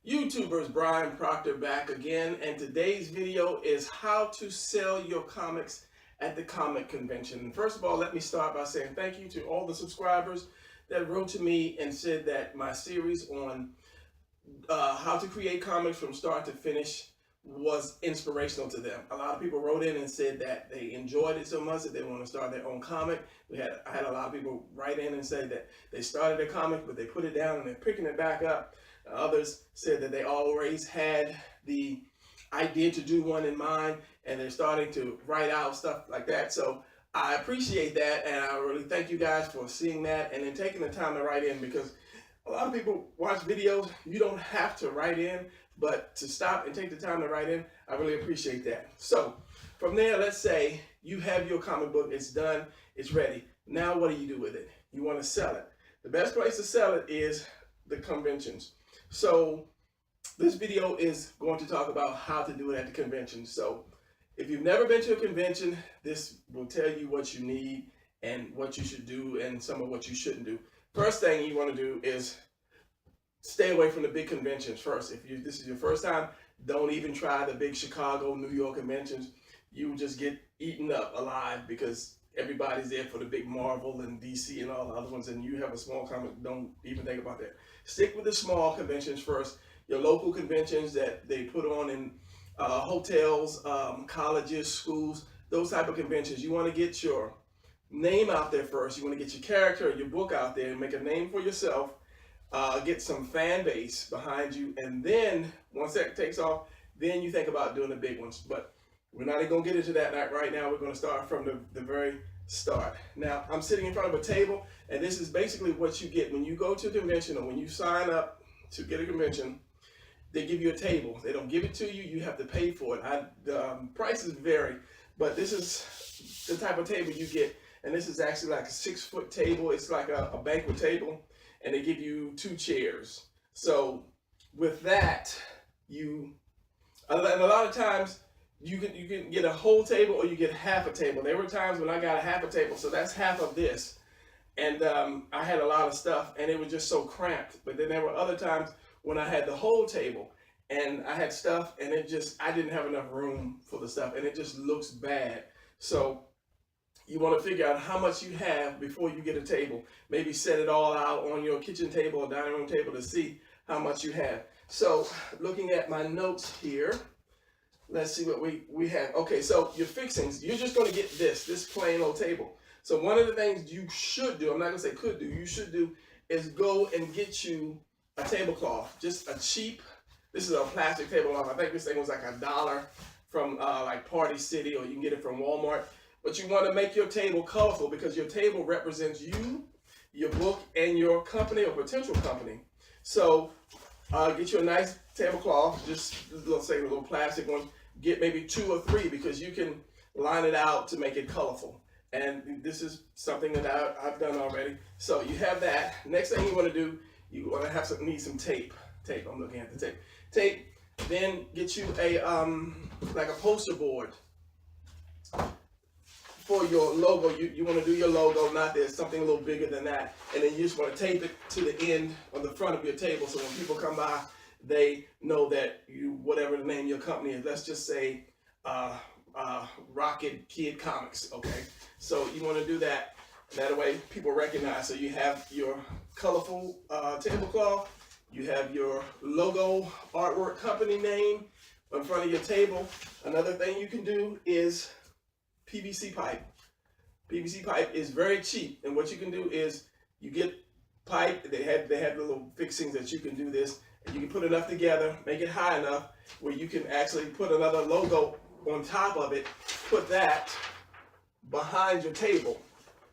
YouTubers, Brian Proctor back again, and today's video is how to sell your comics at the comic convention. And first of all, let me start by saying thank you to all the subscribers that wrote to me and said that my series on how to create comics from start to finish was inspirational to them. A lot of people wrote in and said that they enjoyed it so much that they want to start their own comic. I had a lot of people write in and say that they started their comic, but they put it down and they're picking it back up. Others said that they always had the idea to do one in mind and they're starting to write out stuff like that. So I appreciate that, and I really thank you guys for seeing that and then taking the time to write in, because a lot of people watch videos. You don't have to write in, but to stop and take the time to write in, I really appreciate that. So from there, let's say you have your comic book, it's done, it's ready. Now what do you do with it? You want to sell it. The best place to sell it is the conventions. So this video is going to talk about how to do it at the convention. So if you've never been to a convention, this will tell you what you need and what you should do and some of what you shouldn't do. First thing you want to do is stay away from the big conventions first. If this is your first time, don't even try the big Chicago, New York conventions. You will just get eaten up alive because everybody's there for the big Marvel and DC and all the other ones, and you have a small comic. Don't even think about that. Stick with the small conventions first. Your local conventions that they put on in hotels, colleges, schools, those type of conventions. You want to get your name out there first. You want to get your character, your book out there, and make a name for yourself. Get some fan base behind you, and then once that takes off, then you think about doing the big ones. But we're not even going to get into that right now. We're going to start from the very start. Now, I'm sitting in front of a table, and this is basically what you get when you go to a convention or when you sign up to get a convention. They give you a table. They don't give it to you. You have to pay for it. Prices vary, but this is the type of table you get. And this is actually like a 6-foot table. It's like a banquet table, and they give you 2 chairs. So with that, and a lot of times you can get a whole table or you get half a table. There were times when I got a half a table, so that's half of this. And I had a lot of stuff, and it was just so cramped. But then there were other times when I had the whole table, and I had stuff, and I didn't have enough room for the stuff, and it just looks bad. So you want to figure out how much you have before you get a table. Maybe set it all out on your kitchen table or dining room table to see how much you have. So looking at my notes here, let's see what we have. Okay, so your fixings, you're just going to get this plain old table. So one of the things you should do, I'm not going to say could do, you should do, is go and get you a tablecloth. Just a cheap, this is a plastic tablecloth. I think this thing was like $1 from like Party City, or you can get it from Walmart. But you want to make your table colorful, because your table represents you, your book, and your company or potential company. So get you a nice tablecloth, just let's say a little plastic one. Get maybe 2 or 3, because you can line it out to make it colorful. And this is something that I've done already. So you have that. Next thing you want to do, you want to need some tape. I'm looking at the tape. Then get you a like a poster board for your logo. You want to do your logo, not this, something a little bigger than that. And then you just want to tape it to the end on the front of your table, so when people come by, they know that whatever the name of your company is. Let's just say Rocket Kid Comics, okay? So you want to do that. That way people recognize. So you have your colorful tablecloth, you have your logo, artwork, company name in front of your table. Another thing you can do is PVC pipe. PVC pipe is very cheap, and what you can do is you get pipe. They have little fixings that you can do this, and you can put enough together, make it high enough where you can actually put another logo on top of it, put that behind your table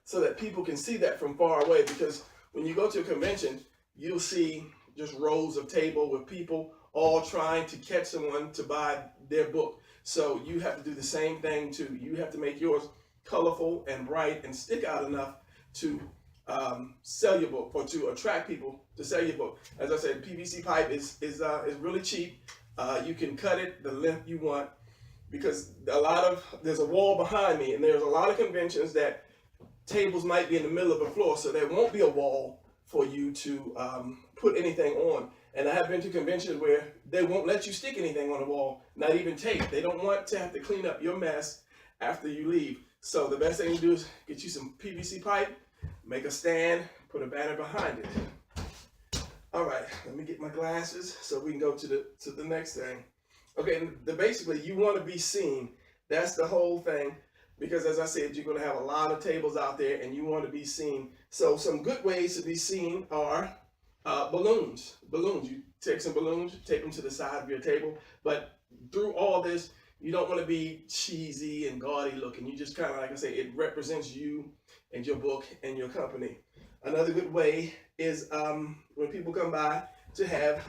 so that people can see that from far away. Because when you go to a convention, you'll see just rows of table with people all trying to catch someone to buy their book. So you have to do the same thing too. You have to make yours colorful and bright and stick out enough to sell your book, or to attract people to sell your book. As I said, PVC pipe is really cheap. You can cut it the length you want, because there's a wall behind me, and there's a lot of conventions that tables might be in the middle of a floor, so there won't be a wall for you to put anything on. And I have been to conventions where they won't let you stick anything on the wall, not even tape. They don't want to have to clean up your mess after you leave. So the best thing to do is get you some PVC pipe, make a stand, put a banner behind it. All right, let me get my glasses so we can go to the next thing. Okay, basically you want to be seen. That's the whole thing, because as I said, you're going to have a lot of tables out there and you want to be seen. So some good ways to be seen are balloons. You take some balloons, take them to the side of your table. But through all this, you don't want to be cheesy and gaudy looking. You just kind of, like I say, it represents you and your book and your company. Another good way is when people come by, to have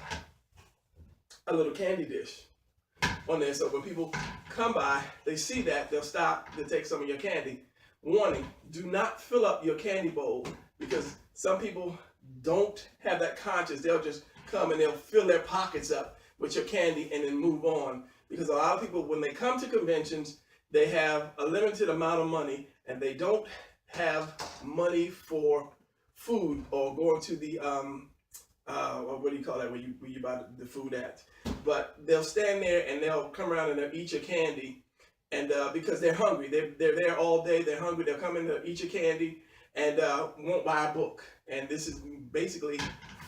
a little candy dish on there. So when people come by, they see that, they'll stop to take some of your candy. Warning, do not fill up your candy bowl, because some people don't have that conscience. They'll just come and they'll fill their pockets up with your candy and then move on. Because a lot of people, when they come to conventions, they have a limited amount of money and they don't have money for food or going to the what do you call that, where you buy the food at. But they'll stand there and they'll come around and they'll eat your candy, and because they're hungry, they're there all day, they're hungry, they'll come in, they'll eat your candy and won't buy a book. And this is basically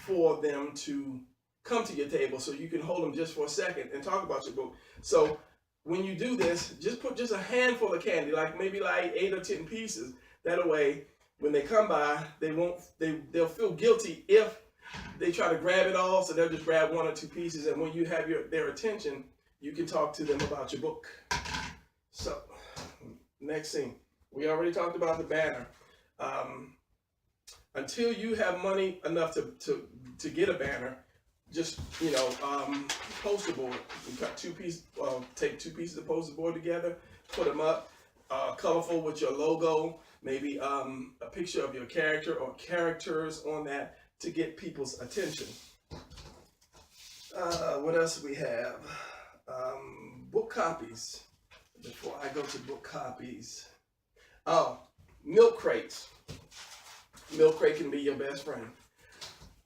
for them to come to your table so you can hold them just for a second and talk about your book. So when you do this, just put just a handful of candy, like maybe like 8 or 10 pieces. That way, when they come by, they'll feel guilty if they try to grab it all, so they'll just grab 1 or 2 pieces, and when you have their attention, you can talk to them about your book. So, next scene. We already talked about the banner. Until you have money enough to get a banner, just, poster board. You cut take 2 pieces of poster board together, put them up, colorful with your logo, maybe a picture of your character or characters on that, to get people's attention. What else do we have? Book copies. Before I go to book copies. Oh, milk crates. Milk crate can be your best friend.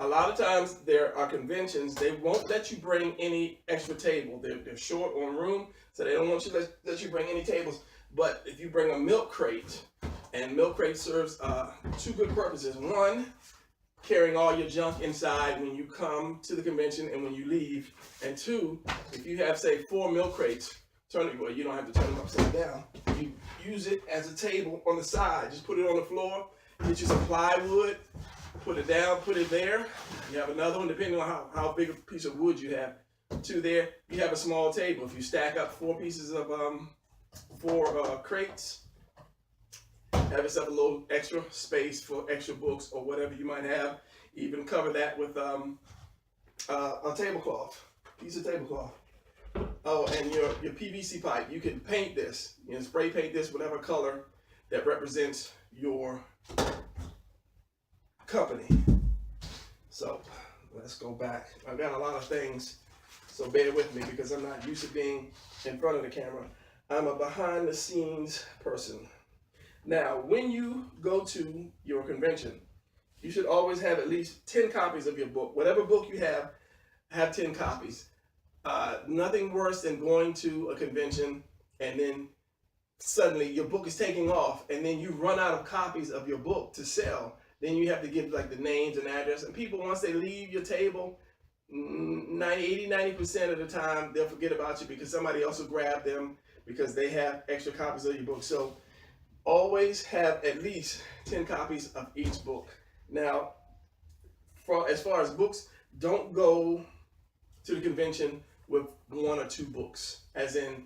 A lot of times there are conventions, they won't let you bring any extra table. They're short on room, so they don't want you to let you bring any tables. But if you bring a milk crate, and milk crate serves 2 good purposes. 1, carrying all your junk inside when you come to the convention and when you leave. And 2, if you have, say, 4 milk crates, you don't have to turn them upside down. You use it as a table on the side. Just put it on the floor, get you some plywood, put it down, put it there. You have another one, depending on how big a piece of wood you have. 2 there, you have a small table. If you stack up 4 pieces of 4 crates, have yourself a little extra space for extra books or whatever you might have. Even cover that with a tablecloth, piece of tablecloth. Oh, and your PVC pipe, you can paint this, spray paint this whatever color that represents your company. So let's go back. I've got a lot of things, so bear with me because I'm not used to being in front of the camera. I'm a behind the scenes person. Now, when you go to your convention, you should always have at least 10 copies of your book. Whatever book you have 10 copies. Nothing worse than going to a convention and then suddenly your book is taking off and then you run out of copies of your book to sell. Then you have to give like the names and address, and people, once they leave your table, 90% of the time they'll forget about you because somebody else will grab them because they have extra copies of your book. So always have at least 10 copies of each book. Now, as far as books, don't go to the convention with 1 or 2 books, as in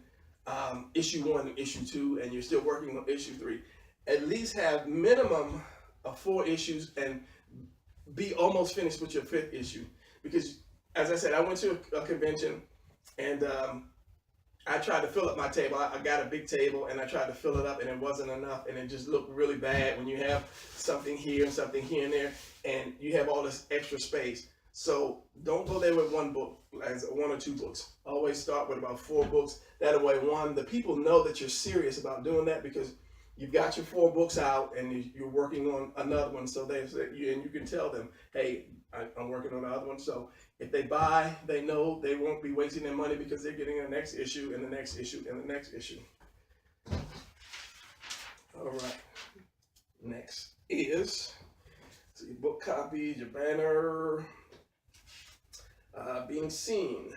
issue 1 and issue 2, and you're still working on issue 3. At least have minimum of 4 issues and be almost finished with your 5th issue. Because, as I said, I went to a convention and I tried to fill up my table. I got a big table and I tried to fill it up and it wasn't enough, and it just looked really bad when you have something here and something here and there and you have all this extra space. So don't go there with 1 book, as 1 or 2 books. Always start with about 4 books. That way, 1, the people know that you're serious about doing that, because you've got your 4 books out and you're working on another one. So they say, and you can tell them, hey, I'm working on another one. So if they buy, they know they won't be wasting their money because they're getting the next issue and the next issue and the next issue. All right. Next is, so your book copy, your banner, being seen,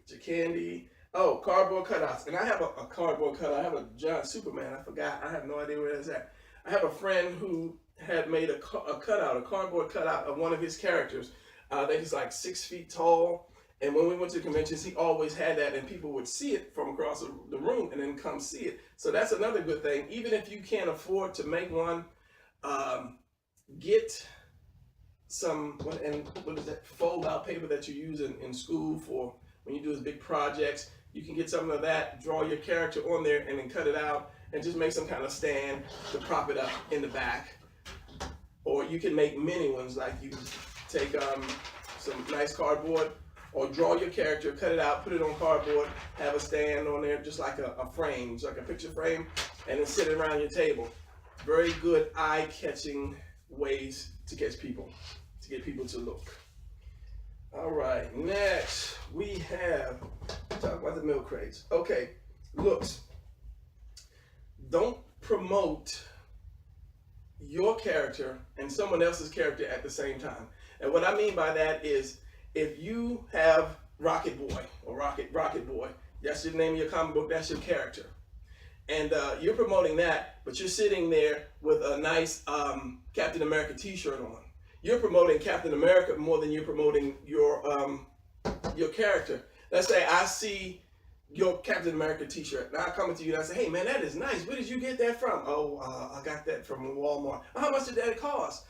your candy. Oh, cardboard cutouts. And I have a cardboard cutout. I have a giant Superman. I forgot. I have no idea where that's at. I have a friend who had made a cardboard cutout of one of his characters. I think he's like 6 feet tall. And when we went to conventions, he always had that, and people would see it from across the room and then come see it. So that's another good thing. Even if you can't afford to make one, get some, what is that, fold-out paper that you use in school for when you do those big projects. You can get some of that, draw your character on there, and then cut it out, and just make some kind of stand to prop it up in the back. Or you can make mini ones, like you take some nice cardboard, or draw your character, cut it out, put it on cardboard, have a stand on there, just like a frame, just like a picture frame, and then sit it around your table. Very good eye-catching ways to catch people, to get people to look. All right, next we have, talk about the milk crates. Okay, looks. Don't promote your character and someone else's character at the same time. And what I mean by that is, if you have Rocket Boy or Rocket Boy, that's the name of your comic book, that's your character. And you're promoting that, but you're sitting there with a nice Captain America t-shirt on. You're promoting Captain America more than you're promoting your character. Let's say I see your Captain America t-shirt. Now I come to you and I say, hey man, that is nice. Where did you get that from? Oh, I got that from Walmart. How much did that cost?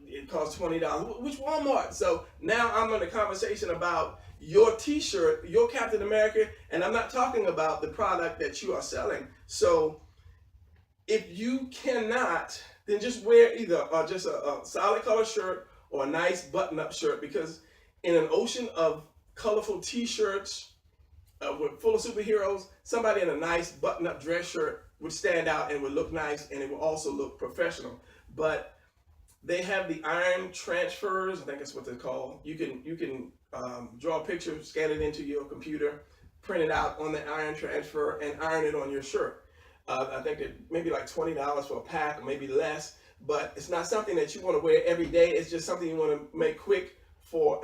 It costs $20. Which Walmart? So now I'm in a conversation about your t-shirt, your Captain America, and I'm not talking about the product that you are selling. So if you cannot, then just wear either just a solid color shirt or a nice button-up shirt, because in an ocean of colorful t-shirts full of superheroes, somebody in a nice button-up dress shirt would stand out and would look nice, and it would also look professional. But they have the iron transfers, I think that's what they're called. You can draw a picture, scan it into your computer, print it out on the iron transfer, and iron it on your shirt. I think it maybe like $20 for a pack, or maybe less. But it's not something that you want to wear every day. It's just something you want to make quick for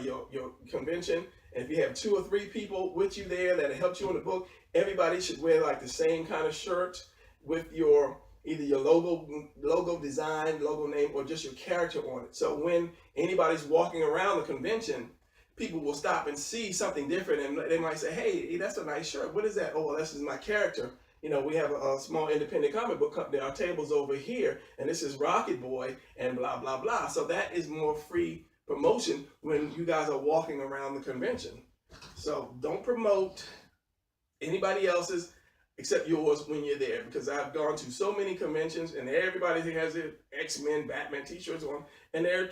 your convention. And if you have 2 or 3 people with you there that helped you on the book, everybody should wear like the same kind of shirt with your either your logo design, logo name, or just your character on it. So when anybody's walking around the convention, people will stop and see something different, and they might say, hey, that's a nice shirt. What is that? Oh, well, this is my character. You know, we have a small independent comic book company. Our table's over here, and this is Rocket Boy, and blah, blah, blah. So that is more free promotion when you guys are walking around the convention. So don't promote anybody else's except yours when you're there, because I've gone to so many conventions and everybody has their X-Men, Batman t-shirts on, and they're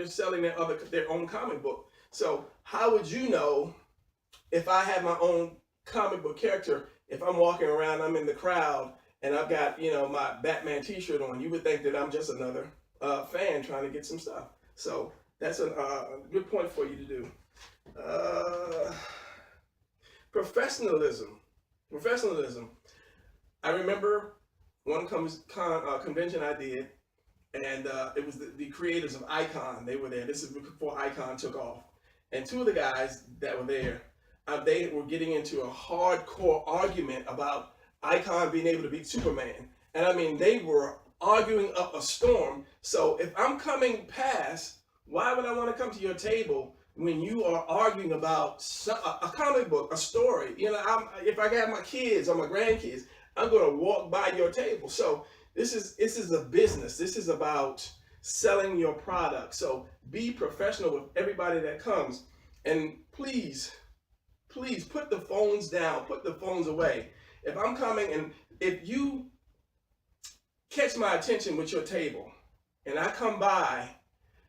selling their own comic book. So how would you know if I had my own comic book character? If I'm walking around, I'm in the crowd, and I've got, you know, my Batman t-shirt on, you would think that I'm just another fan trying to get some stuff. So that's a good point for you to do. Professionalism. I remember one convention I did, and it was the creators of Icon. They were there. This is before Icon took off. And 2 of the guys that were there, they were getting into a hardcore argument about Icon being able to beat Superman. And I mean, they were arguing up a storm. So if I'm coming past, why would I want to come to your table when you are arguing about a comic book, a story? You know, if I got my kids or my grandkids, I'm going to walk by your table. So this is a business. This is about selling your product. So be professional with everybody that comes. And please put the phones down, put the phones away. If I'm coming and if you catch my attention with your table and I come by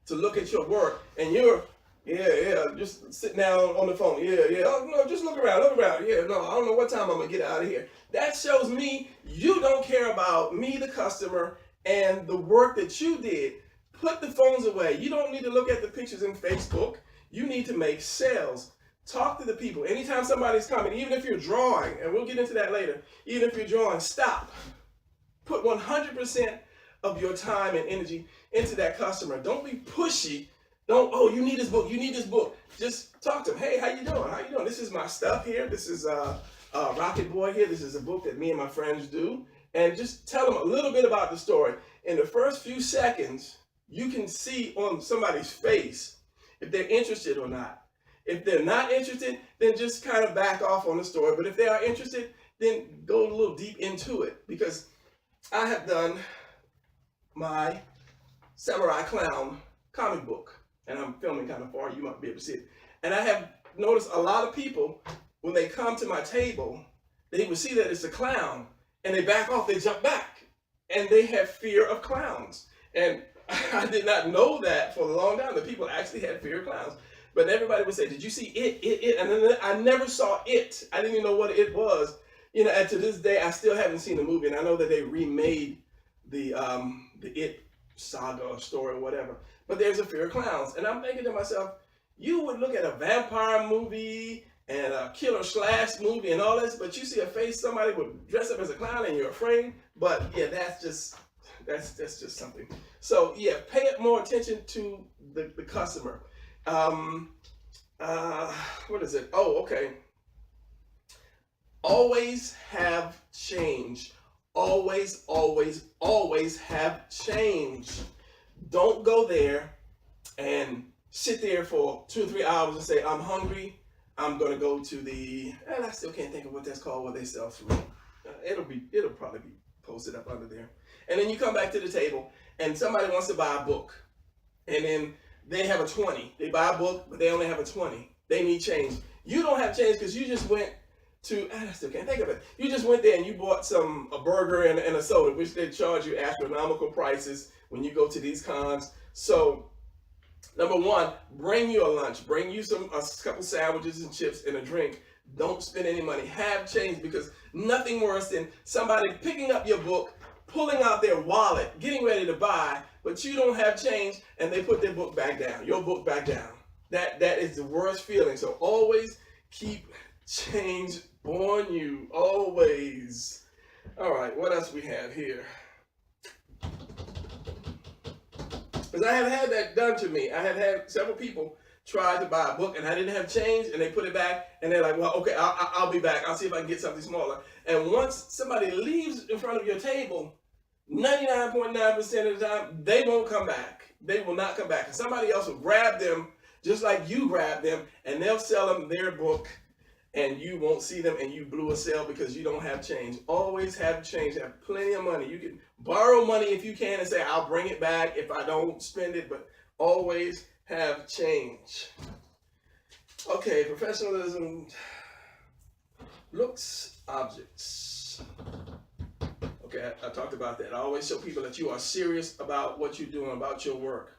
to look at your work and you're Yeah, just sitting down on the phone. Yeah. Oh, no, just look around, look around. Yeah, no, I don't know what time I'm gonna get out of here. That shows me you don't care about me, the customer, and the work that you did. Put the phones away. You don't need to look at the pictures in Facebook. You need to make sales. Talk to the people. Anytime somebody's coming, even if you're drawing, and we'll get into that later, even if you're drawing, stop. Put 100% of your time and energy into that customer. Don't be pushy. Don't, oh, you need this book, you need this book. Just talk to them. Hey, how you doing? How you doing? This is my stuff here. This is Rocket Boy here. This is a book that me and my friends do. And just tell them a little bit about the story. In the first few seconds, you can see on somebody's face if they're interested or not. If they're not interested, then just kind of back off on the story. But if they are interested, then go a little deep into it. Because I have done my Samurai Clown comic book. And I'm filming kind of far, you might be able to see it. And I have noticed a lot of people, when they come to my table, they would see that it's a clown, and they back off, they jump back, and they have fear of clowns. And I did not know that for a long time, that people actually had fear of clowns. But everybody would say, did you see it? And then I never saw it. I didn't even know what it was. You know, and to this day, I still haven't seen the movie, and I know that they remade the It saga or story or whatever. But there's a fear of clowns. And I'm thinking to myself, you would look at a vampire movie and a killer slash movie and all this, but you see a face, somebody would dress up as a clown and you're afraid. But yeah, that's just something. So yeah, pay more attention to the customer. What is it? Oh, okay. Always have change. Always have change. Don't go there and sit there for 2 or 3 hours and say, I'm hungry. I'm going to go to the, and I still can't think of what that's called, what they sell food. It'll probably be posted up under there. And then you come back to the table and somebody wants to buy a book. And then they have a 20. They buy a book, but they only have a 20. They need change. You don't have change because you just went to, I still can't think of it. You just went there and you bought a burger and a soda, which they charge you astronomical prices when you go to these cons. So, number one, bring you a lunch. Bring you a couple sandwiches and chips and a drink. Don't spend any money. Have change, because nothing worse than somebody picking up your book, pulling out their wallet, getting ready to buy, but you don't have change, and they put their book back down, your book back down. That is the worst feeling. So always keep change on you, always. All right, what else we have here? Because I have had that done to me. I have had several people try to buy a book and I didn't have change, and they put it back and they're like, well, okay, I'll be back. I'll see if I can get something smaller. And once somebody leaves in front of your table, 99.9% of the time, they won't come back. They will not come back. And somebody else will grab them just like you grabbed them, and they'll sell them their book, and you won't see them, and you blew a sale because you don't have change. Always have change. Have plenty of money. You can borrow money if you can and say, I'll bring it back if I don't spend it, but always have change. Okay, professionalism. Looks, objects. Okay, I talked about that. I always show people that you are serious about what you're doing, about your work.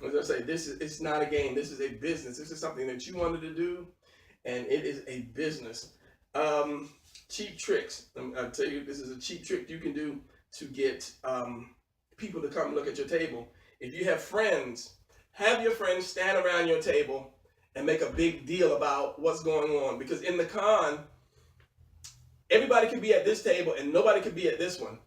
As I say, it's not a game. This is a business. This is something that you wanted to do, and it is a business. Cheap tricks. I'll tell you, this is a cheap trick you can do to get people to come look at your table. If you have friends, have your friends stand around your table and make a big deal about what's going on. Because in the con, everybody can be at this table and nobody can be at this one.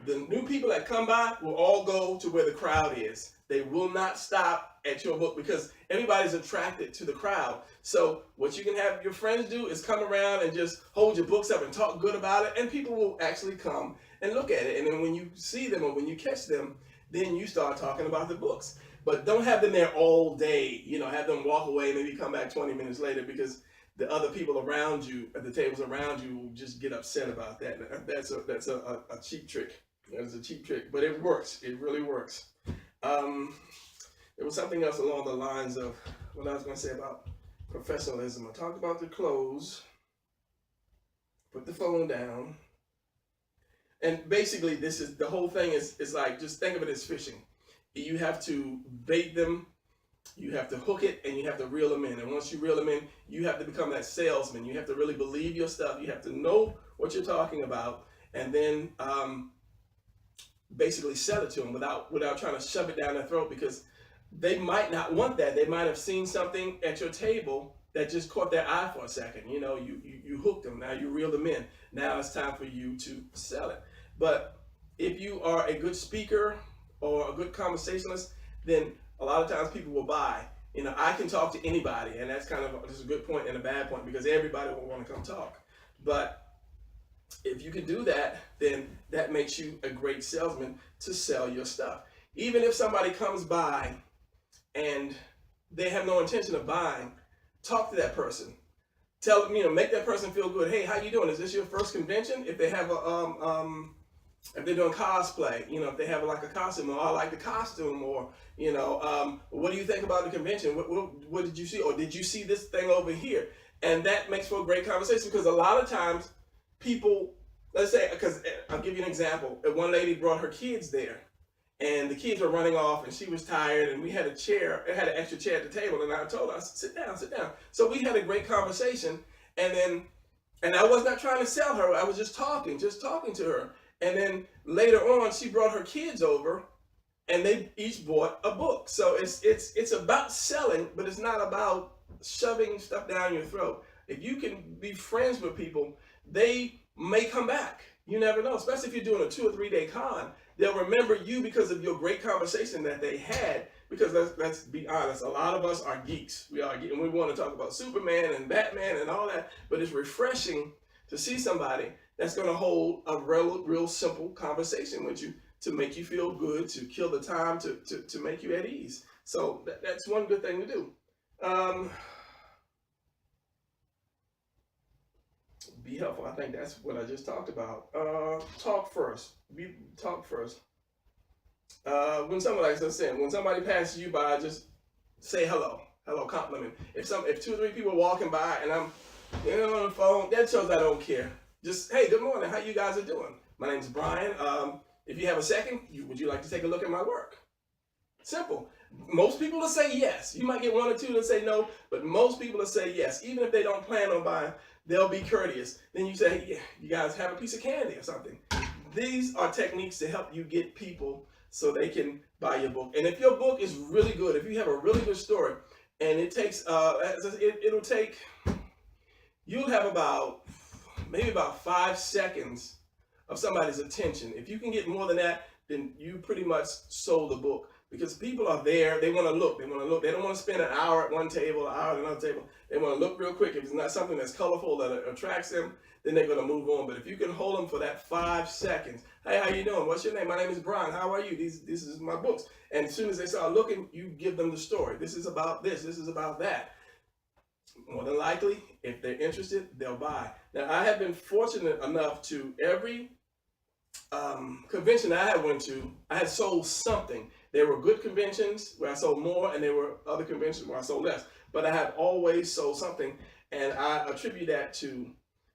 The new people that come by will all go to where the crowd is. They will not stop at your book because everybody's attracted to the crowd. So what you can have your friends do is come around and just hold your books up and talk good about it, and people will actually come and look at it. And then when you see them or when you catch them, then you start talking about the books. But don't have them there all day. You know, have them walk away and maybe come back 20 minutes later, because the other people around you at the tables around you will just get upset about that. That's a cheap trick. That is a cheap trick, but it works. It really works. There was something else along the lines of what I was going to say about professionalism. I talked about the clothes, put the phone down, and basically this is the whole thing is like, just think of it as fishing. You have to bait them You have to hook it and you have to reel them in. And once you reel them in, you have to become that salesman. You have to really believe your stuff. You have to know what you're talking about, and then basically sell it to them without trying to shove it down their throat, because they might not want that. They might have seen something at your table that just caught their eye for a second. You know, you hooked them. Now you reel them in. Now it's time for you to sell it. But if you are a good speaker or a good conversationalist, then a lot of times people will buy. You know, I can talk to anybody, and that's kind of just a good point and a bad point, because everybody will want to come talk. But if you can do that, then that makes you a great salesman to sell your stuff. Even if somebody comes by and they have no intention of buying, talk to that person. Tell them, you know, make that person feel good. Hey, how you doing? Is this your first convention? If they have if they're doing cosplay, you know, if they have like a costume, or I like the costume, or you know, what do you think about the convention? What did you see? Or did you see this thing over here? And that makes for a great conversation, because a lot of times people, let's say, because I'll give you an example. One lady brought her kids there, and the kids were running off, and she was tired, and we had a chair, it had an extra chair at the table, and I told her, I said, sit down. So we had a great conversation, and I was not trying to sell her, I was just talking to her. And then later on, she brought her kids over, and they each bought a book. So it's about selling, but it's not about shoving stuff down your throat. If you can be friends with people, they may come back. You never know, especially if you're doing a 2 or 3 day con. They'll remember you because of your great conversation that they had. Because let's be honest, a lot of us are geeks. We are, and we want to talk about Superman and Batman and all that. But it's refreshing to see somebody that's going to hold a real simple conversation with you, to make you feel good, to kill the time, to make you at ease. So that's one good thing to do. Be helpful. I think that's what I just talked about. Talk first. Talk first. When somebody, like I said, when somebody passes you by, just say hello. Hello, compliment. If 2 or 3 people are walking by and I'm on the phone, that shows I don't care. Just, hey, good morning. How you guys are doing? My name's Brian. If you have a second, would you like to take a look at my work? Simple. Most people will say yes. You might get 1 or 2 that say no, but most people will say yes. Even if they don't plan on buying, they'll be courteous. Then you say, yeah, you guys have a piece of candy or something. These are techniques to help you get people so they can buy your book. And if your book is really good, if you have a really good story, and it takes, you'll have maybe about 5 seconds of somebody's attention. If you can get more than that, then you pretty much sold the book. Because people are there, they want to look. They don't want to spend an hour at one table, an hour at another table. They want to look real quick. If it's not something that's colorful that attracts them, then they're going to move on. But if you can hold them for that 5 seconds, hey, how you doing? What's your name? My name is Brian. How are you? This is my books. And as soon as they start looking, you give them the story. This is about this. This is about that. More than likely, if they're interested, they'll buy. Now, I have been fortunate enough to every convention I had went to, I had sold something. There were good conventions where I sold more, and there were other conventions where I sold less. But I have always sold something, and I attribute that to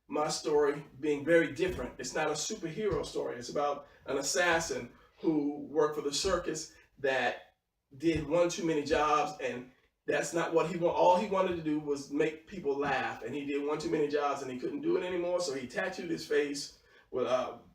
my story being very different. It's not a superhero story. It's about an assassin who worked for the circus that did one too many jobs, and that's not what he wanted. All he wanted to do was make people laugh, and he did one too many jobs, and he couldn't do it anymore, so he tattooed his face with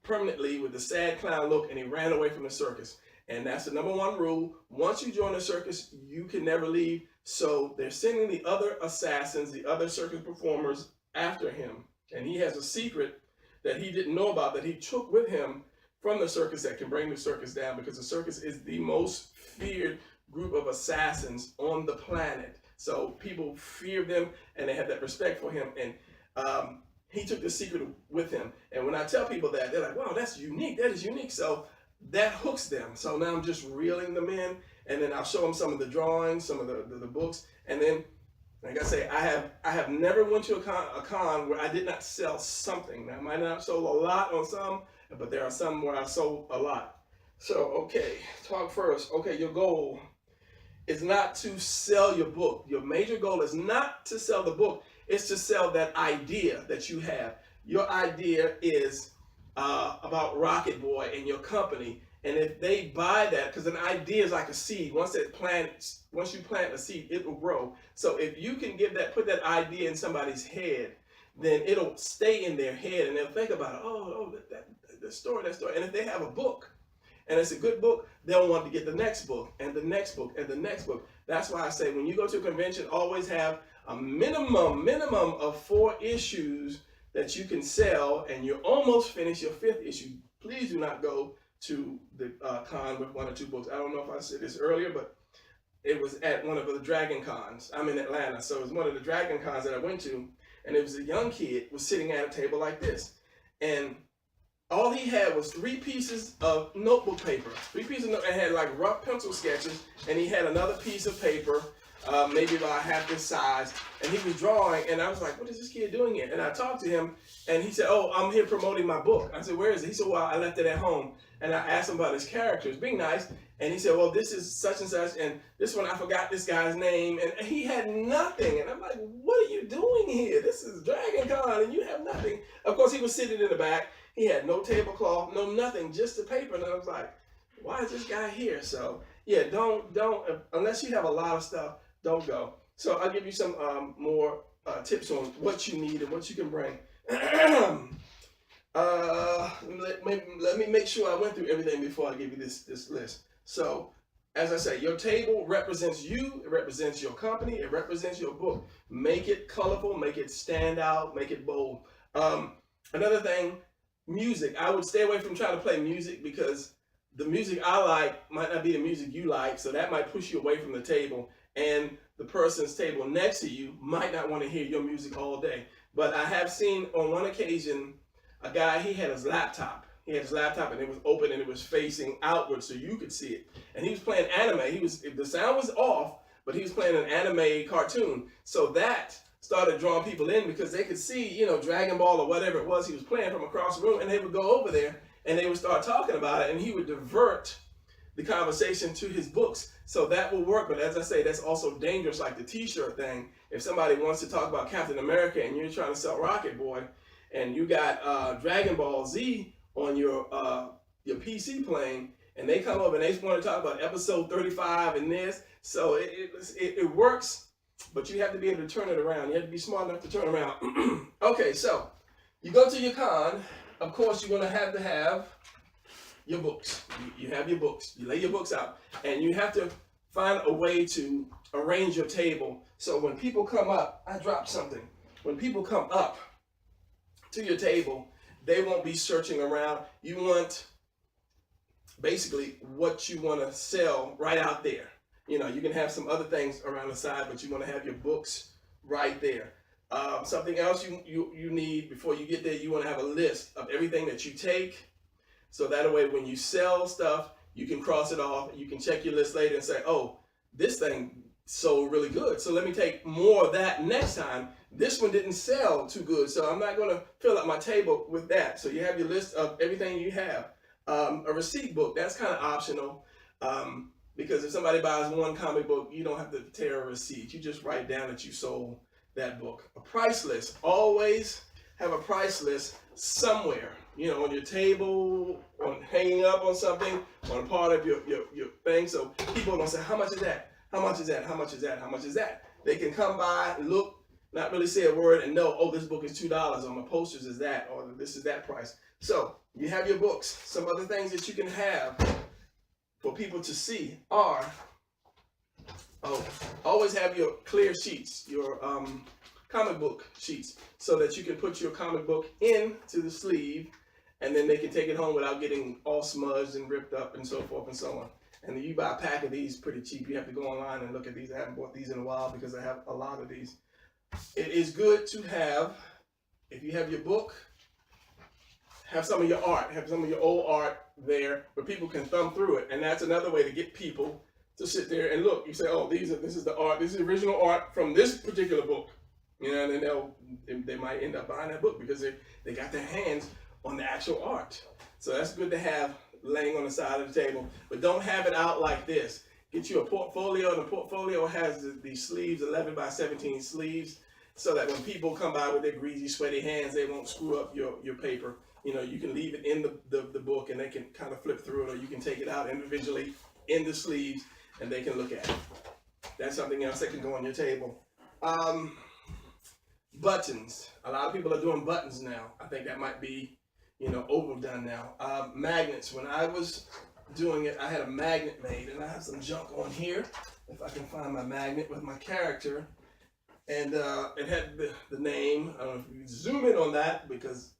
permanently with the sad clown look, and he ran away from the circus. And that's the #1 rule. Once you join the circus, you can never leave. So they're sending the other assassins, the other circus performers after him. And he has a secret that he didn't know about, that he took with him from the circus, that can bring the circus down, because the circus is the most feared group of assassins on the planet. So people fear them, and they have that respect for him. And he took the secret with him. And when I tell people that, they're like, wow, that's unique. That is unique. So that hooks them. So now I'm just reeling them in, and then I'll show them some of the drawings, some of the books. And then, like I say, I have never went to a con where I did not sell something. Now, I might not have sold a lot on some, but there are some where I sold a lot. So, okay, talk first. Okay, your goal is not to sell your book. Your major goal is not to sell the book. It's to sell that idea that you have. Your idea is about Rocket Boy and your company, And if they buy that, because an idea is like a seed. Once you plant a seed, it will grow. So if you can put that idea in somebody's head, then it'll stay in their head, and they'll think about it. Oh, that story. And if they have a book, and it's a good book, they'll want to get the next book, and the next book, and the next book. That's why I say when you go to a convention, always have a minimum of 4 issues that you can sell, and you're almost finished your 5th issue. Please do not go to the con with 1 or 2 books. I don't know if I said this earlier, but it was at one of the Dragon Cons. I'm in Atlanta, so it was one of the Dragon Cons that I went to, and it was a young kid was sitting at a table like this, and all he had was 3 pieces of notebook paper. 3 pieces of and had like rough pencil sketches, and he had another piece of paper, maybe about half this size, and he was drawing, and I was like, what is this kid doing here? And I talked to him, and he said, oh, I'm here promoting my book. I said, where is it? He said, well, I left it at home. And I asked him about his characters, being nice, and he said, well, this is such and such, and this one, I forgot this guy's name, and he had nothing. And I'm like, what are you doing here? This is Dragon Con, and you have nothing. Of course, he was sitting in the back. He had no tablecloth, no nothing, just the paper. And I was like, why is this guy here? So yeah, don't, unless you have a lot of stuff, don't go. So I'll give you some more tips on what you need and what you can bring. Let me make sure I went through everything before I give you this list. So as I say, your table represents you, it represents your company, it represents your book. Make it colorful, make it stand out, make it bold. Another thing, music. I would stay away from trying to play music because the music I like might not be the music you like, so that might push you away from the table, and the person's table next to you might not want to hear your music all day. But I have seen on one occasion a guy, he had his laptop. He had his laptop and it was open and it was facing outward so you could see it. And he was playing anime. The sound was off, but he was playing an anime cartoon. So that started drawing people in because they could see, Dragon Ball or whatever it was he was playing from across the room, and they would go over there and they would start talking about it, and he would divert the conversation to his books. So that will work, but as I say, that's also dangerous, like the t-shirt thing. If somebody wants to talk about Captain America and you're trying to sell Rocket Boy, and you got Dragon Ball Z on your PC playing, and they come over and they want to talk about episode 35 and this, so it works, but you have to be able to turn it around. You have to be smart enough to turn around. Okay, so you go to your con. Of course, you're going to have your books. You have your books. You lay your books out, and you have to find a way to arrange your table so when people come up, I dropped something. When people come up to your table, they won't be searching around. You want basically what you want to sell right out there. You can have some other things around the side, but you want to have your books right there. Something else you need before you get there, you want to have a list of everything that you take, so that way when you sell stuff, you can cross it off. You can check your list later and say, oh, this thing sold really good, so let me take more of that next time. This one didn't sell too good, so I'm not going to fill up my table with that. So you have your list of everything you have. A receipt book, that's kind of optional, because if somebody buys one comic book, you don't have to tear a receipt. You just write down that you sold that book. A price list. Always have a price list somewhere, on your table, on hanging up on something, on a part of your thing, so people don't say, how much is that? How much is that? How much is that? How much is that? They can come by, look, not really say a word, and know, oh, this book is $2, or my posters is that, or this is that price. So you have your books. Some other things that you can have for people to see are, always have your clear sheets, your comic book sheets, so that you can put your comic book into the sleeve, and then they can take it home without getting all smudged and ripped up and so forth and so on. And you buy a pack of these pretty cheap. You have to go online and look at these. I haven't bought these in a while because I have a lot of these. It is good to have, if you have your book, have some of your art, have some of your old art there where people can thumb through it. And that's another way to get people to sit there and look. You say, oh, this is the art, this is the original art from this particular book. And then they might end up buying that book because they got their hands on the actual art. So that's good to have laying on the side of the table, but don't have it out like this. Get you a portfolio, and the portfolio has the sleeves, 11 by 17 sleeves, so that when people come by with their greasy, sweaty hands, they won't screw up your paper. You know, you can leave it in the book and they can kind of flip through it, or you can take it out individually in the sleeves and they can look at it. That's something else that can go on your table. Buttons. A lot of people are doing buttons now. I think that might be, you know, overdone now. Magnets. When I was doing it, I had a magnet made, and I have some junk on here. If I can find my magnet with my character. And it had the name. I don't know if you can zoom in on that because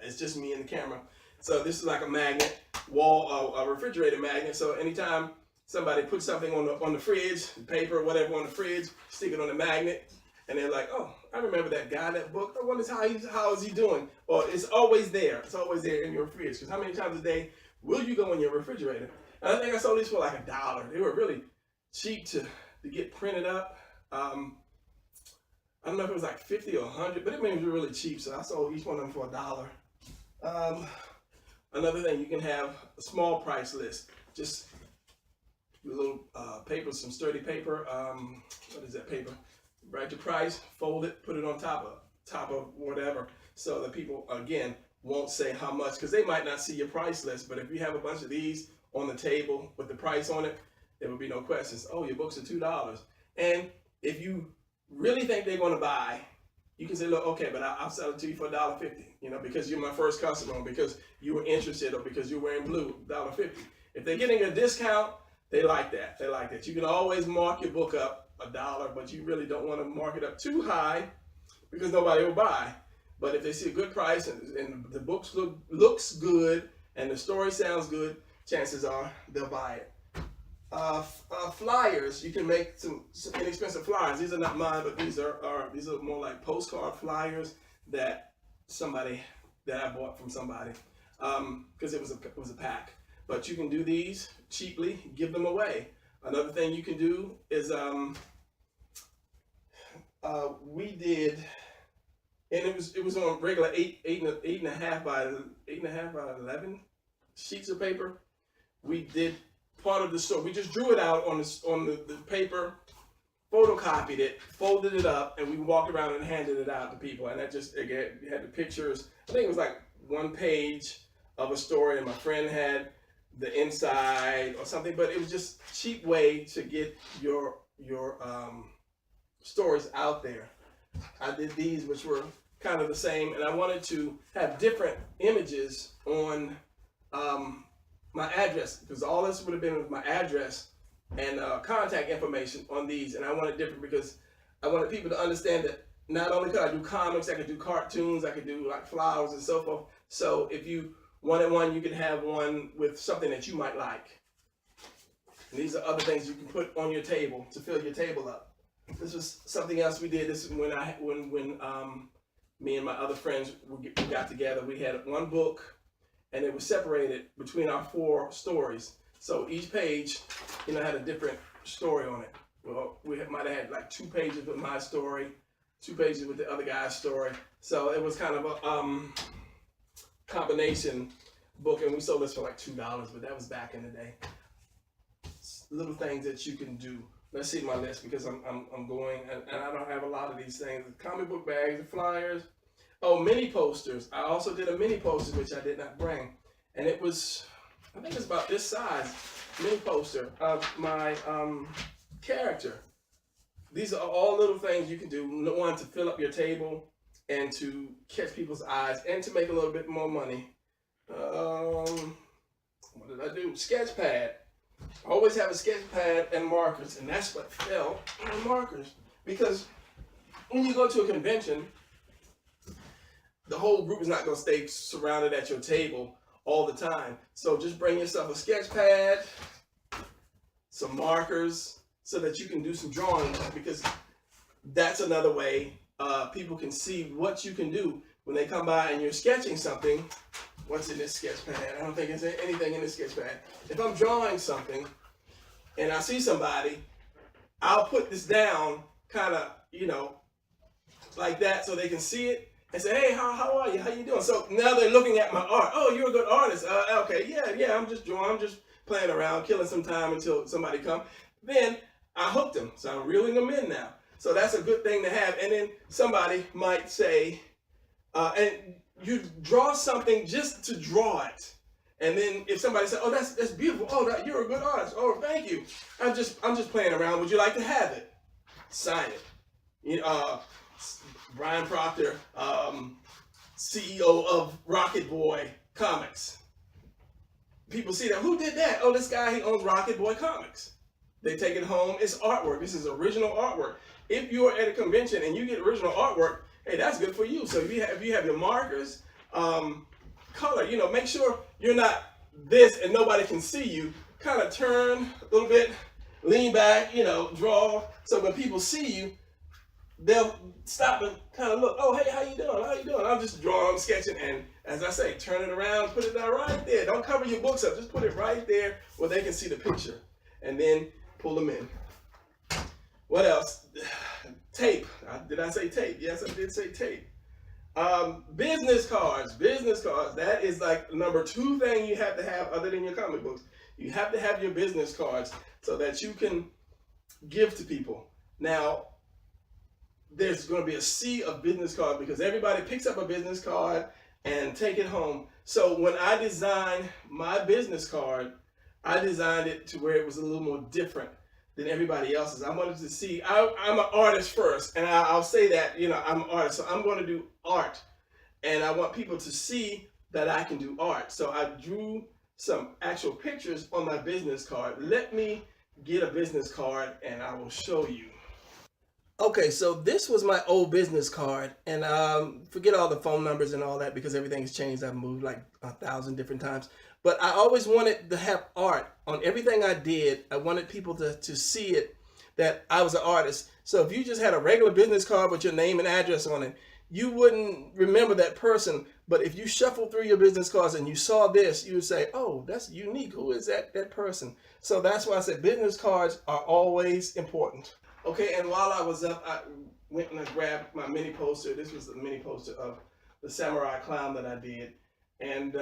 it's just me and the camera. So this is like a magnet, a refrigerator magnet. So anytime somebody puts something on the fridge, paper, whatever on the fridge, stick it on the magnet, and they're like, oh, I remember that guy, that book. I wonder how is he doing? Or it's always there. It's always there in your fridge. Because how many times a day will you go in your refrigerator? And I think I sold these for like $1. They were really cheap to get printed up. I don't know if it was like 50 or 100, but it was really cheap. So I sold each one of them for $1. Another thing, you can have a small price list. Just a little paper, some sturdy paper. What is that paper? Write your price, fold it, put it on top of whatever, so that people again won't say how much, because they might not see your price list. But if you have a bunch of these on the table with the price on it, there will be no questions. Oh, your books are $2. And if you really think they're going to buy, you can say, look, okay, but I'll sell it to you for $1.50, you know, because you're my first customer, or because you were interested, or because you're wearing blue, $1.50. If they're getting a discount, they like that. They like that. You can always mark your book up $1, but you really don't want to mark it up too high because nobody will buy. But if they see a good price and the book looks good and the story sounds good, chances are they'll buy it. Flyers. You can make some inexpensive flyers. These are not mine, but these are more like postcard flyers that I bought from somebody because it was a pack. But you can do these cheaply, give them away. Another thing you can do is we did, and it was on regular 8.5 by 11 sheets of paper. We did part of the story. We just drew it out on the paper, photocopied it, folded it up, and we walked around and handed it out to people. And that just, again, had the pictures. I think it was like one page of a story, and my friend had the inside or something, but it was just a cheap way to get your stories out there. I did these, which were kind of the same, and I wanted to have different images on my address, because all this would have been with my address and contact information on these, and I wanted different because I wanted people to understand that not only could I do comics, I could do cartoons, I could do like flowers and so forth. So if you wanted one, you could have one with something that you might like. And these are other things you can put on your table to fill your table up. This was something else we did. This is when me and my other friends we got together. We had one book, and it was separated between our 4 stories. So each page, you know, had a different story on it. Well, we might have had like 2 pages with my story, 2 pages with the other guy's story. So it was kind of a combination book, and we sold this for like $2, but that was back in the day. Little things that you can do. Let's see my list, because I'm going, and I don't have a lot of these things. Comic book bags, flyers. Oh, mini posters. I also did a mini poster, which I did not bring, and it was, I think it's about this size, mini poster of my character. These are all little things you can do. One, to fill up your table and to catch people's eyes and to make a little bit more money. What did I do? Sketch pad. Always have a sketch pad and markers, and that's what fell on markers. Because when you go to a convention, the whole group is not going to stay surrounded at your table all the time. So just bring yourself a sketch pad, some markers, so that you can do some drawing, because that's another way people can see what you can do when they come by and you're sketching something. What's in this sketch pad? I don't think there's anything in this sketch pad. If I'm drawing something and I see somebody, I'll put this down kind of, you know, like that, so they can see it and say, hey, how are you? How you doing? So now they're looking at my art. Oh, you're a good artist. Okay, yeah, I'm just drawing. I'm just playing around, killing some time until somebody comes. Then I hooked them, so I'm reeling them in now. So that's a good thing to have. And then somebody might say, and you draw something just to draw it. And then if somebody says, "Oh, that's beautiful. Oh, you're a good artist. Oh, thank you. I'm just playing around. Would you like to have it? Sign it." Brian Proctor, CEO of Rocket Boy Comics. People see that. Who did that? Oh, this guy, he owns Rocket Boy Comics. They take it home. It's artwork. This is original artwork. If you're at a convention and you get original artwork, hey, that's good for you. So if you have your markers, color, make sure you're not this and nobody can see you. Kind of turn a little bit, lean back, draw. So when people see you, they'll stop and kind of look. Oh, hey, how you doing? How you doing? I'm just drawing, I'm sketching, and as I say, turn it around, put it down right there. Don't cover your books up. Just put it right there where they can see the picture, and then pull them in. What else? Tape. Did I say tape? Yes, I did say tape. Business cards. That is like number 2 thing you have to have other than your comic books. You have to have your business cards so that you can give to people. Now, there's going to be a sea of business cards because everybody picks up a business card and take it home. So when I designed my business card, I designed it to where it was a little more different than everybody else's. I wanted to see, I'm an artist first, and I'll say that, I'm an artist, so I'm going to do art, and I want people to see that I can do art. So I drew some actual pictures on my business card. Let me get a business card and I will show you. Okay, so this was my old business card, and forget all the phone numbers and all that because everything's changed. I've moved like 1,000 different times. But I always wanted to have art on everything I did. I wanted people to see it, that I was an artist. So if you just had a regular business card with your name and address on it, you wouldn't remember that person. But if you shuffle through your business cards and you saw this, you would say, "Oh, that's unique. Who is that person?" So that's why I said business cards are always important. Okay, and while I was up, I went and I grabbed my mini poster. This was the mini poster of the Samurai Clown that I did. And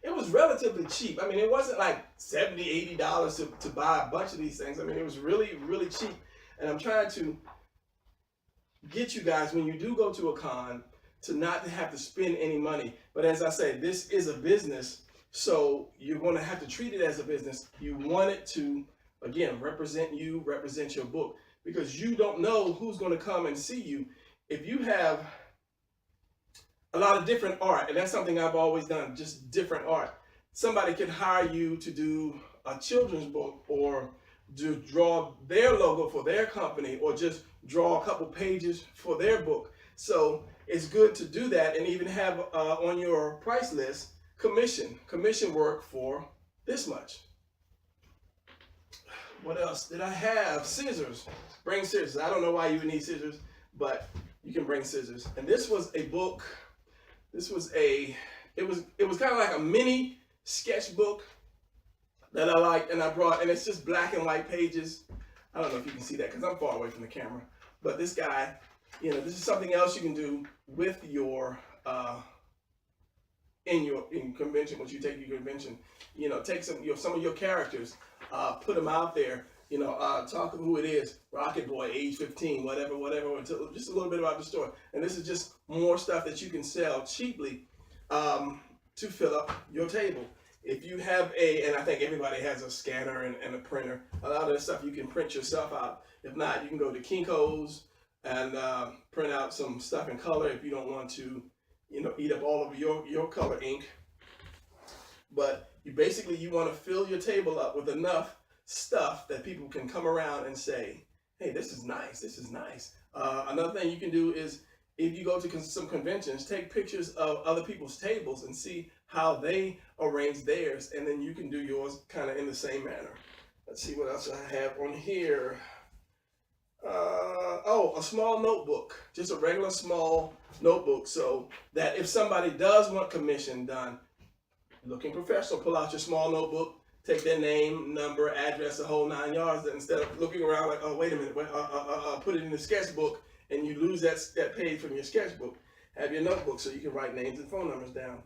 it was relatively cheap. I mean, it wasn't like $70, $80 to buy a bunch of these things. I mean, it was really, really cheap. And I'm trying to get you guys, when you do go to a con, to not have to spend any money. But as I say, this is a business, so you're going to have to treat it as a business. You want it to, again, represent you, represent your book, because you don't know who's going to come and see you. If you have a lot of different art, and that's something I've always done, just different art. Somebody can hire you to do a children's book or to draw their logo for their company or just draw a couple pages for their book. So it's good to do that and even have on your price list commission work for this much. What else did I have? Scissors. Bring scissors. I don't know why you would need scissors, but you can bring scissors. And this was a book. This was it was kind of like a mini sketchbook that I liked, and I brought, and it's just black and white pages. I don't know if you can see that because I'm far away from the camera. But this guy, this is something else you can do with your in convention. Once you take your convention, take some of your characters, put them out there. Talk of who it is, Rocket Boy, age 15, whatever, just a little bit about the story. And this is just more stuff that you can sell cheaply to fill up your table. If you have and I think everybody has a scanner and a printer, a lot of this stuff you can print yourself out. If not, you can go to Kinko's and print out some stuff in color if you don't want to, eat up all of your color ink. But you want to fill your table up with enough stuff that people can come around and say, "Hey, this is nice, this is nice." Another thing you can do is, if you go to some conventions, take pictures of other people's tables and see how they arrange theirs, and then you can do yours kind of in the same manner. Let's see what else I have on here. A small notebook, just a regular small notebook, so that if somebody does want commission done, looking professional, pull out your small notebook, take their name, number, address, the whole 9 yards, instead of looking around like, "Oh, wait a minute, put it in the sketchbook," and you lose that page from your sketchbook. Have your notebook so you can write names and phone numbers down.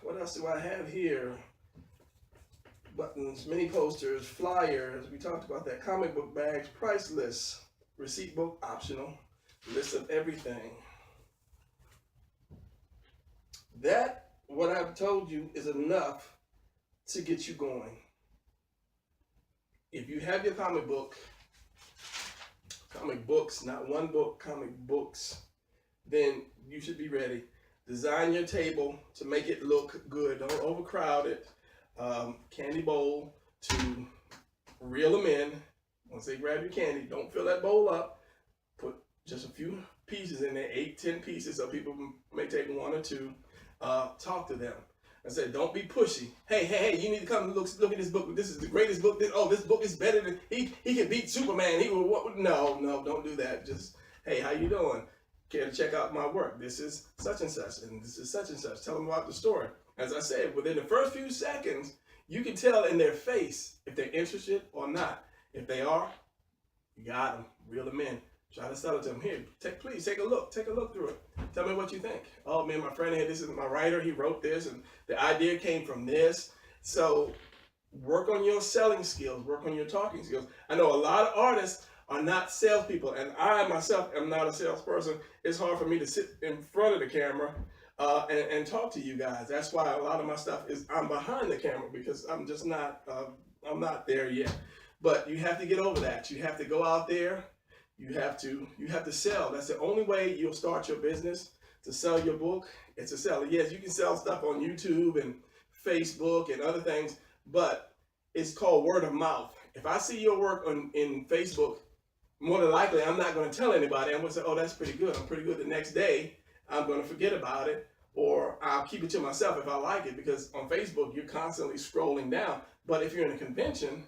What else do I have here? Buttons, mini posters, flyers. We talked about that. Comic book bags, price lists, receipt book optional, list of everything. That, what I've told you, is enough to get you going. If you have your comic books, not one book, comic books, then you should be ready. Design your table to make it look good. Don't overcrowd it. Candy bowl to reel them in. Once they grab your candy, don't fill that bowl up. Put just a few pieces in there, 8, 10 pieces, so people may take 1 or 2. Talk to them. I said, don't be pushy. Hey, you need to come look at this book. This is the greatest book. This book is better than, he can beat Superman. No, don't do that. Just, hey, how you doing? Care to check out my work? This is such and such, and this is such and such. Tell them about the story. As I said, within the first few seconds, you can tell in their face if they're interested or not. If they are, you got them. Reel them in. Try to sell it to them. Here, please take a look. Take a look through it. Tell me what you think. Oh man, my friend here, this is my writer. He wrote this, and the idea came from this. So work on your selling skills. Work on your talking skills. I know a lot of artists are not salespeople, and I myself am not a salesperson. It's hard for me to sit in front of the camera and talk to you guys. That's why a lot of my stuff is I'm behind the camera, because I'm just not I'm not there yet. But you have to get over that. You have to go out there. You have to sell. That's the only way you'll start your business. To sell your book, it's to sell. Yes, you can sell stuff on YouTube and Facebook and other things, but it's called word of mouth. If I see your work in Facebook, more than likely I'm not going to tell anybody. I'm going to say, oh, that's pretty good. I'm pretty good. The next day, I'm going to forget about it, or I'll keep it to myself if I like it, because on Facebook, you're constantly scrolling down. But if you're in a convention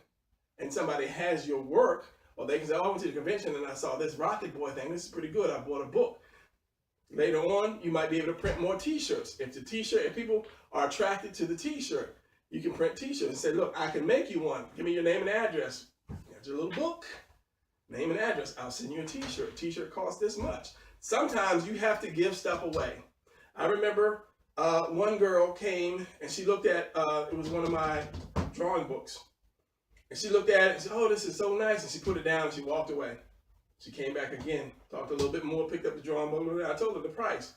and somebody has your work, or they can say, oh, I went to the convention and I saw this Rocket Boy thing. This is pretty good. I bought a book. Later on, you might be able to print more t-shirts. If people are attracted to the t-shirt, you can print t-shirts and say, look, I can make you one. Give me your name and address. Here's your little book. Name and address. I'll send you a t-shirt. T-shirt costs this much. Sometimes you have to give stuff away. I remember one girl came and she looked at, it was one of my drawing books. And she looked at it and said, oh, this is so nice. And she put it down and she walked away. She came back again, talked a little bit more, picked up the drawing book. I told her the price.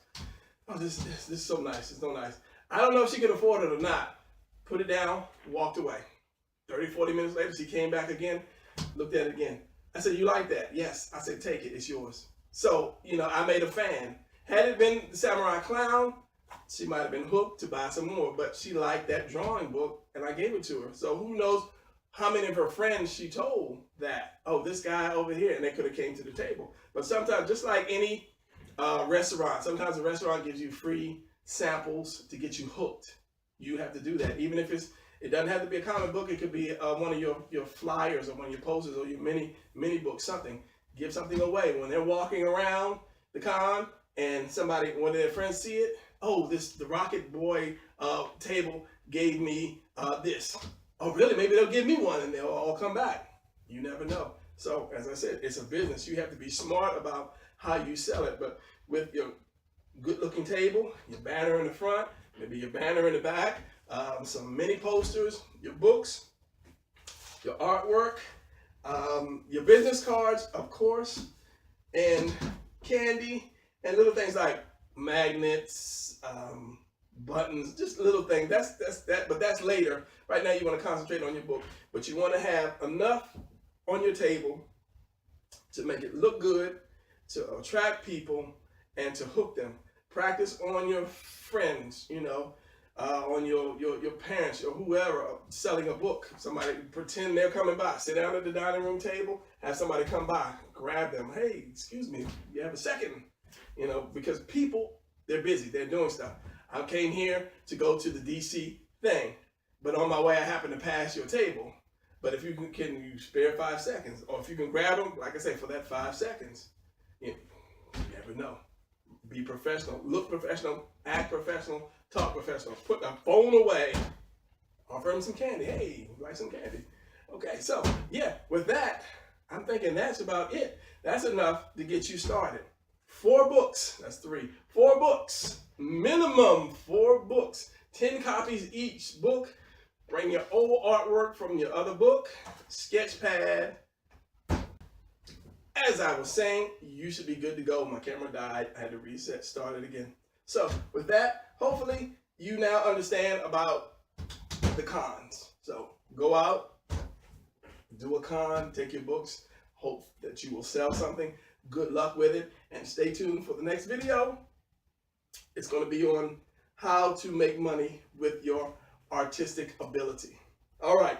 Oh, this is so nice. It's so nice. I don't know if she could afford it or not. Put it down, walked away. 30, 40 minutes later, she came back again, looked at it again. I said, you like that? Yes. I said, take it. It's yours. So, I made a fan. Had it been the Samurai Clown, she might have been hooked to buy some more, but she liked that drawing book and I gave it to her. So who knows how many of her friends she told that, oh, this guy over here, and they could have came to the table. But sometimes, just like any restaurant, sometimes a restaurant gives you free samples to get you hooked. You have to do that. Even if it doesn't have to be a comic book, it could be one of your flyers or one of your posters or your mini book, something. Give something away. When they're walking around the con and one of their friends see it, oh, the Rocket Boy table gave me this. Oh, really? Maybe they'll give me one and they'll all come back. You never know. So, as I said, it's a business. You have to be smart about how you sell it. But with your good-looking table, your banner in the front, maybe your banner in the back, some mini posters, your books, your artwork, your business cards, of course, and candy, and little things like magnets, buttons, just little things. But that's later. Right now you want to concentrate on your book, but you want to have enough on your table to make it look good, to attract people, and to hook them. Practice on your friends, on your parents or whoever selling a book. Somebody pretend they're coming by, sit down at the dining room table, have somebody come by, grab them. Hey, excuse me, you have a second? Because people, they're busy, they're doing stuff. I came here to go to the DC thing, but on my way I happened to pass your table. But if you can you spare 5 seconds, or if you can grab them, like I say, for that 5 seconds, you never know. Be professional, look professional, act professional, talk professional. Put the phone away. Offer them some candy. Hey, would you like some candy? Okay, so yeah, with that, I'm thinking that's about it. That's enough to get you started. 4 books, that's 3. 4 books, minimum 4 books. 10 copies each book. Bring your old artwork from your other book, sketch pad. As I was saying, you should be good to go. My camera died. I had to reset, start it again. So with that, hopefully you now understand about the cons. So go out, do a con, take your books, hope that you will sell something. Good luck with it, and stay tuned for the next video. It's going to be on how to make money with your artistic ability. All right.